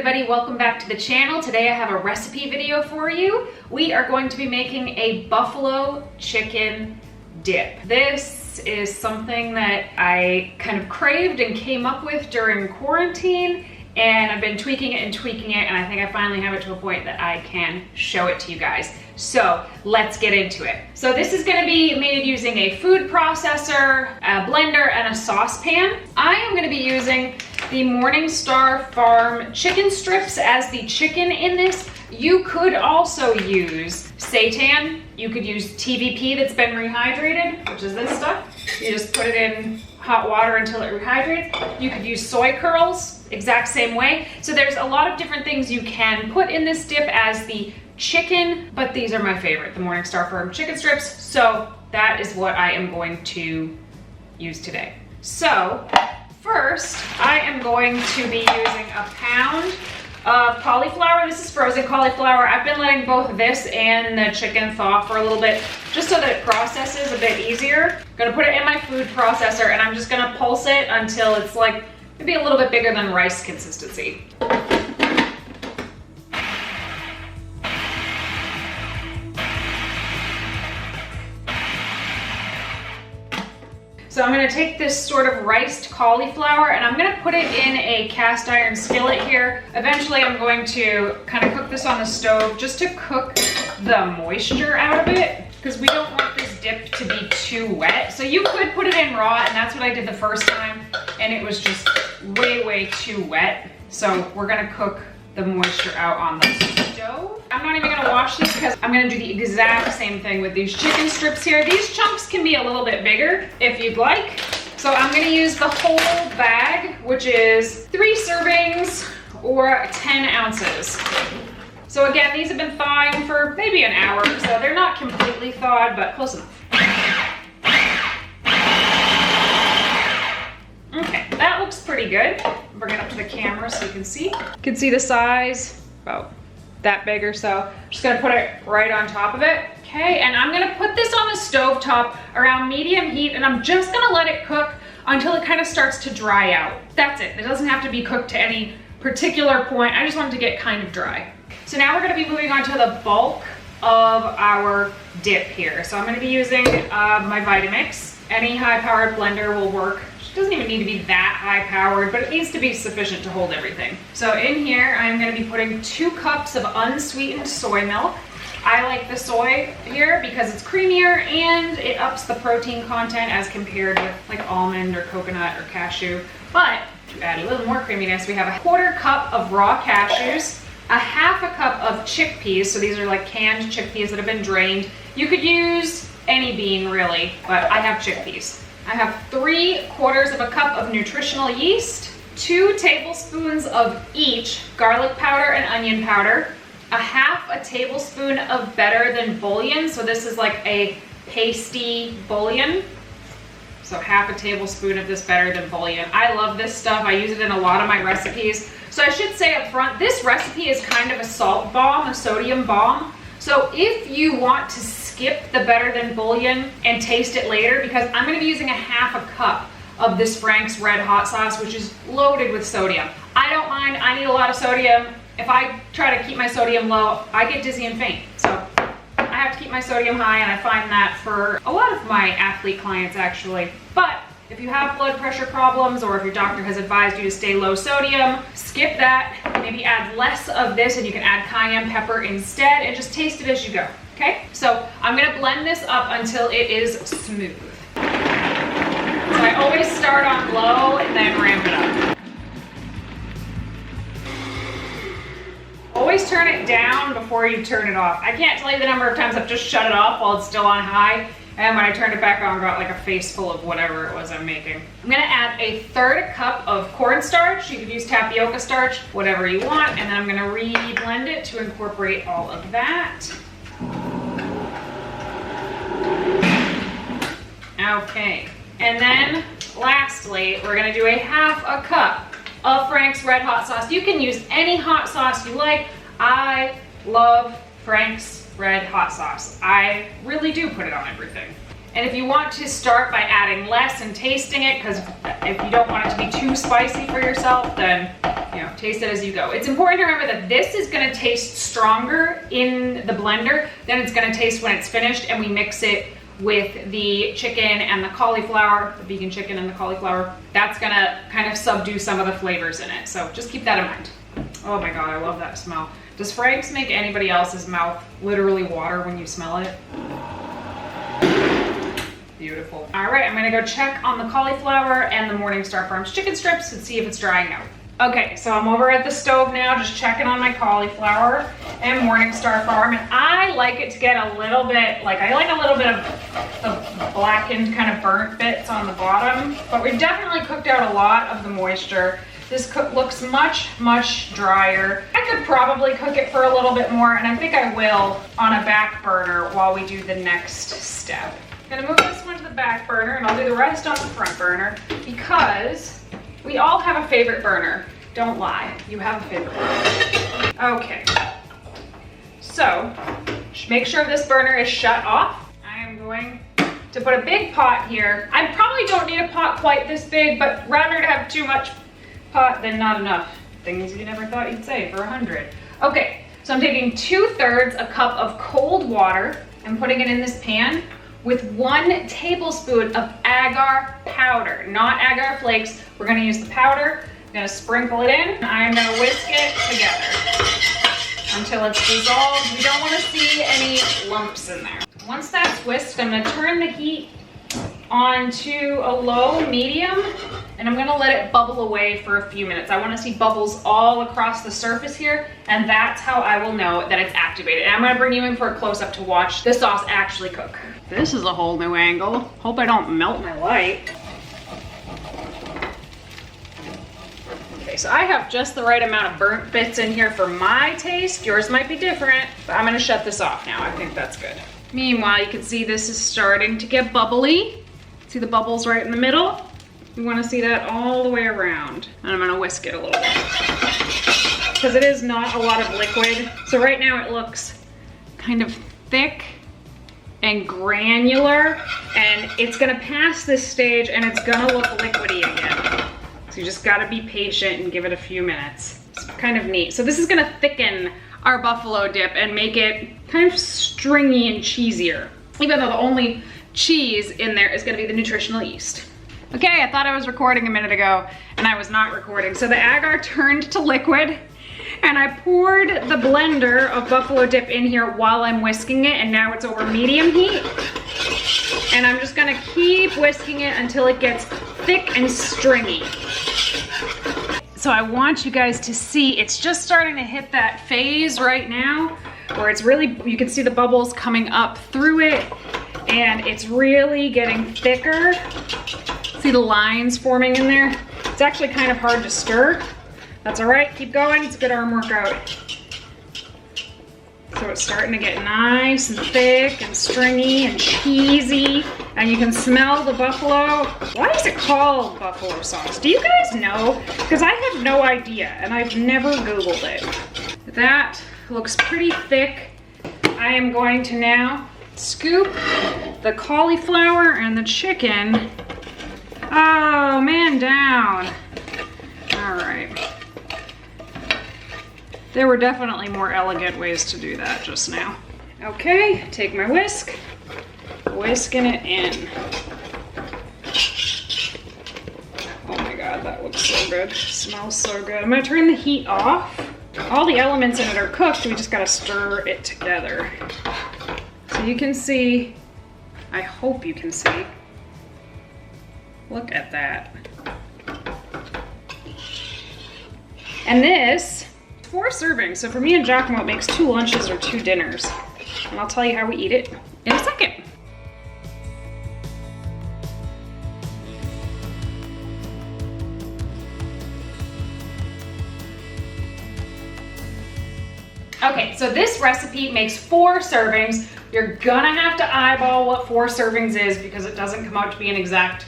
everybody, welcome back to the channel. Today I have a recipe video for you. We are going to be making a buffalo chicken dip. This is something that I kind of craved and came up with during quarantine, and I've been tweaking it, and I think I finally have it to a point that I can show it to you guys. So let's get into it. So this is gonna be made using a food processor, a blender, and a saucepan. I am gonna be using the Morningstar Farm chicken strips as the chicken in this. You could also use seitan. You could use TVP that's been rehydrated, which is this stuff. You just put it in hot water until it rehydrates. You could use soy curls, exact same way. So there's a lot of different things you can put in this dip as the chicken, but these are my favorite, the Morningstar Farm chicken strips. So that is what I am going to use today. So first, I am going to be using a pound of cauliflower. This is frozen cauliflower. I've been letting both this and the chicken thaw for a little bit, just so that it processes a bit easier. I'm gonna put it in my food processor, and I'm just gonna pulse it until it's like maybe a little bit bigger than rice consistency. So I'm gonna take this sort of riced cauliflower and I'm gonna put it in a cast iron skillet here. Eventually I'm going to kind of cook this on the stove just to cook the moisture out of it, because we don't want this dip to be too wet. So you could put it in raw, and that's what I did the first time, and it was just way too wet. So we're gonna cook the moisture out on the stove. I'm not even gonna wash this because I'm gonna do the exact same thing with these chicken strips here. These chunks can be a little bit bigger if you'd like. So I'm gonna use the whole bag, which is 3 servings or 10 ounces. So again, these have been thawing for maybe an hour, so they're not completely thawed, but close enough. Okay, that looks pretty good. Bring it up to the camera so you can see. You can see the size, about that big or so. I'm just gonna put it right on top of it. Okay, and I'm gonna put this on the stove top around medium heat, and I'm just gonna let it cook until it kind of starts to dry out. That's it. It doesn't have to be cooked to any particular point. I just want it to get kind of dry. So now we're gonna be moving on to the bulk of our dip here. So I'm gonna be using my Vitamix. Any high-powered blender will work. It doesn't even need to be that high-powered, but it needs to be sufficient to hold everything. So in here, I'm gonna be putting 2 cups of unsweetened soy milk. I like the soy here because it's creamier and it ups the protein content as compared with like almond or coconut or cashew. But to add a little more creaminess, we have a 1/4 cup of raw cashews, a 1/2 cup of chickpeas. So these are like canned chickpeas that have been drained. You could use any bean really, but I have chickpeas. I have 3/4 of a cup of nutritional yeast, 2 tablespoons of each garlic powder and onion powder, a 1/2 tablespoon of better than bouillon. So this is like a pasty bouillon. So 1/2 tablespoon of this better than bouillon. I love this stuff. I use it in a lot of my recipes. So I should say up front, this recipe is kind of a salt bomb, a sodium bomb. So if you want to skip the better than bouillon and taste it later, because I'm gonna be using a 1/2 cup of this Frank's red hot sauce, which is loaded with sodium. I don't mind, I need a lot of sodium. If I try to keep my sodium low, I get dizzy and faint. So I have to keep my sodium high, and I find that for a lot of my athlete clients actually. But if you have blood pressure problems, or if your doctor has advised you to stay low sodium, skip that. Maybe add less of this, and you can add cayenne pepper instead, and just taste it as you go, okay? So I'm gonna blend this up until it is smooth. So I always start on low and then ramp it up. Always turn it down before you turn it off. I can't tell you the number of times I've just shut it off while it's still on high, and when I turned it back on, got like a face full of whatever it was I'm making. I'm gonna add a 1/3 cup of cornstarch. You could use tapioca starch, whatever you want, and then I'm gonna re-blend it to incorporate all of that. Okay, and then lastly, we're gonna do a 1/2 cup of Frank's red hot sauce. You can use any hot sauce you like. I love Frank's red hot sauce. I really do put it on everything. And if you want to start by adding less and tasting it, because if you don't want it to be too spicy for yourself, then you know, taste it as you go. It's important to remember that this is gonna taste stronger in the blender than it's gonna taste when it's finished and we mix it with the chicken and the cauliflower, the vegan chicken and the cauliflower. That's gonna kind of subdue some of the flavors in it. So just keep that in mind. Oh my God, I love that smell. Does Frank's make anybody else's mouth literally water when you smell it? Beautiful. All right, I'm gonna go check on the cauliflower and the Morningstar Farms chicken strips and see if it's drying out. Okay, so I'm over at the stove now, just checking on my cauliflower and Morningstar Farm, and I like it to get a little bit, I like a little bit of the blackened, kind of burnt bits on the bottom, but we've definitely cooked out a lot of the moisture. This looks much, much drier. I could probably cook it for a little bit more, and I think I will on a back burner while we do the next step. I'm gonna move this one to the back burner, and I'll do the rest on the front burner because we all have a favorite burner. Don't lie, you have a favorite burner. Okay, so make sure this burner is shut off. I am going to put a big pot here. I probably don't need a pot quite this big, but rather to have too much pot than not enough. Things you never thought you'd say for 100. Okay, so I'm taking 2/3 a cup of cold water and putting it in this pan with 1 tablespoon of agar powder, not agar flakes. We're gonna use the powder. I'm gonna sprinkle it in. I'm gonna whisk it together until it's dissolved. We don't wanna see any lumps in there. Once that's whisked, I'm gonna turn the heat on to a low medium, and I'm gonna let it bubble away for a few minutes. I wanna see bubbles all across the surface here, and that's how I will know that it's activated. And I'm gonna bring you in for a close-up to watch the sauce actually cook. This is a whole new angle. Hope I don't melt my light. Okay, so I have just the right amount of burnt bits in here for my taste. Yours might be different, but I'm gonna shut this off now. I think that's good. Meanwhile, you can see this is starting to get bubbly. See the bubbles right in the middle? We wanna see that all the way around. And I'm gonna whisk it a little bit because it is not a lot of liquid. So right now it looks kind of thick and granular, and it's gonna pass this stage and it's gonna look liquidy again. So you just gotta be patient and give it a few minutes. It's kind of neat. So this is gonna thicken our buffalo dip and make it kind of stringy and cheesier, even though the only cheese in there is gonna be the nutritional yeast. Okay, I thought I was recording a minute ago and I was not recording. So the agar turned to liquid and I poured the blender of buffalo dip in here while I'm whisking it, and now it's over medium heat. And I'm just gonna keep whisking it until it gets thick and stringy. So I want you guys to see, it's just starting to hit that phase right now where it's really, you can see the bubbles coming up through it and it's really getting thicker. See the lines forming in there? It's actually kind of hard to stir. That's all right, keep going, it's a good arm workout. So it's starting to get nice and thick and stringy and cheesy, and you can smell the buffalo. Why is it called buffalo sauce? Do you guys know? Because I have no idea, and I've never Googled it. That looks pretty thick. I am going to now scoop the cauliflower and the chicken, oh man, down. All right. There were definitely more elegant ways to do that just now. Okay, take my whisk, whisking it in. Oh my God, that looks so good. Smells so good. I'm gonna turn the heat off. All the elements in it are cooked, we just gotta stir it together. So you can see, I hope you can see. Look at that. And this, 4 servings. So for me and Giacomo, it makes 2 lunches or 2 dinners. And I'll tell you how we eat it in a second. Okay, so this recipe makes 4 servings. You're gonna have to eyeball what 4 servings is because it doesn't come out to be an exact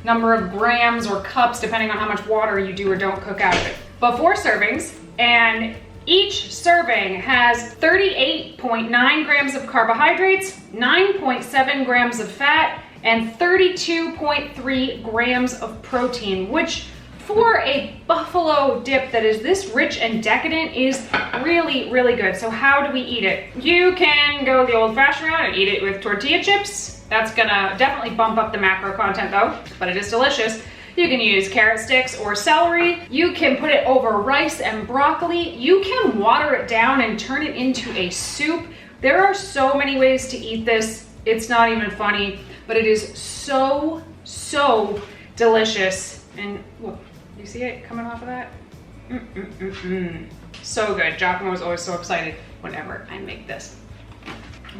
number of grams or cups depending on how much water you do or don't cook out of it. But 4 servings, and each serving has 38.9 grams of carbohydrates, 9.7 grams of fat, and 32.3 grams of protein, which for a buffalo dip that is this rich and decadent is really, really good. So how do we eat it? You can go the old fashioned route and eat it with tortilla chips. That's gonna definitely bump up the macro content though, but it is delicious. You can use carrot sticks or celery. You can put it over rice and broccoli. You can water it down and turn it into a soup. There are so many ways to eat this. It's not even funny, but it is so, so delicious. And look, you see it coming off of that? So good. Giacomo was always so excited whenever I make this.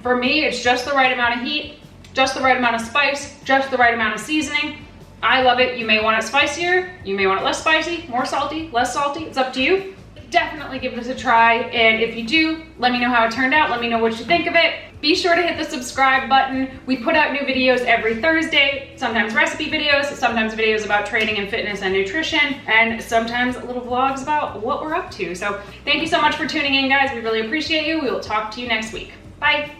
For me, it's just the right amount of heat, just the right amount of spice, just the right amount of seasoning. I love it. You may want it spicier, you may want it less spicy, more salty, less salty. It's up to you. Definitely give this a try. And if you do, let me know how it turned out. Let me know what you think of it. Be sure to hit the subscribe button. We put out new videos every Thursday, sometimes recipe videos, sometimes videos about training and fitness and nutrition, and sometimes little vlogs about what we're up to. So thank you so much for tuning in, guys. We really appreciate you. We will talk to you next week. Bye.